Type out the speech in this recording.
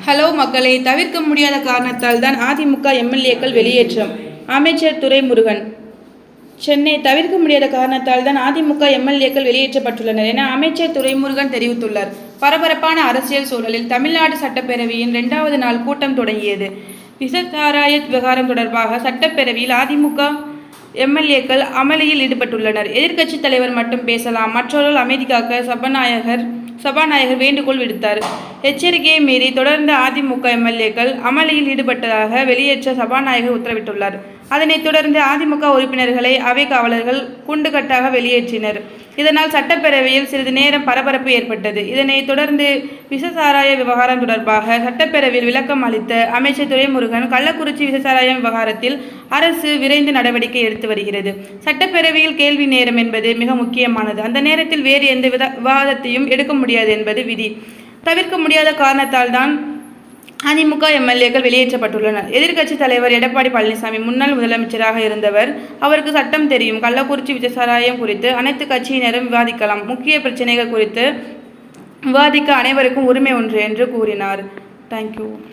Hello மக்களே, தவிர்க்க முடியாத காரணத்தால் தான் அதிமுக எம்எல்ஏக்கள் வெளியேற்றம். அமைச்சர் துரைமுருகன். சென்னை தவிர்க்க முடியாத காரணத்தால் தான் அதிமுக எம்எல்ஏக்கள் வெளியேற்றப்பட்டுள்ளனர் என அமைச்சர் துரைமுருகன் தெரிவித்துள்ளார். பரபரப்பான அரசியல் சூழலில் தமிழ்நாடு சட்டப்பேரவையின் 2வது நாள் கூட்டம் தொடங்கியது. விஷச்சாராய விவகாரம் தொடர்பாக சட்டப்பேரவையில் அதிமுக எம்எல்ஏக்கள் அமளியில் ஈடுபட்டுள்ளனர். எதிர்க்கட்சித் தலைவர் மட்டும் பேசலாம், மற்றவர்கள் அமைதி காக்க சபாநாயகர் வேண்டுகோள் விடுத்தார். எச்சரிக்கையை மீறி தொடர்ந்து அதிமுக எம்எல்ஏக்கள் அமளியில் ஈடுபட்டதாக வெளியேற்ற சபாநாயகர் உத்தரவிட்டுள்ளார். அதனைத் தொடர்ந்து அதிமுக உறுப்பினர்களை அவை காவலர்கள் குண்டுகட்டாக வெளியேற்றினர். இதனால் சட்டப்பேரவையில் சிறிது நேரம் பரபரப்பு ஏற்பட்டது. இதனைத் தொடர்ந்து விஷசாராய விவகாரம் தொடர்பாக சட்டப்பேரவையில் விளக்கம் அளித்த அமைச்சர் துரைமுருகன், கள்ளக்குறிச்சி விஷசாராயம் விவகாரத்தில் அரசு விரைந்து நடவடிக்கை எடுத்து வருகிறது. சட்டப்பேரவையில் கேள்வி நேரம் என்பது மிக முக்கியமானது. அந்த நேரத்தில் வேறு எந்த விவாதத்தையும் எடுக்க முடியாது என்பது விதி. தவிர்க்க முடியாத காரணத்தால் தான் அதிமுக எம்எல்ஏக்கள் வெளியேற்றப்பட்டுள்ளனர். எதிர்க்கட்சித் தலைவர் எடப்பாடி பழனிசாமி முன்னாள் முதலமைச்சராக இருந்தவர். அவருக்கு சட்டம் தெரியும். கள்ளக்குறிச்சி விஷசாராயம் குறித்து அனைத்து கட்சியினரும் விவாதிக்கலாம். முக்கிய பிரச்சனைகள் குறித்து விவாதிக்க அனைவருக்கும் உரிமை உண்டு என்று கூறினார். தேங்க்யூ.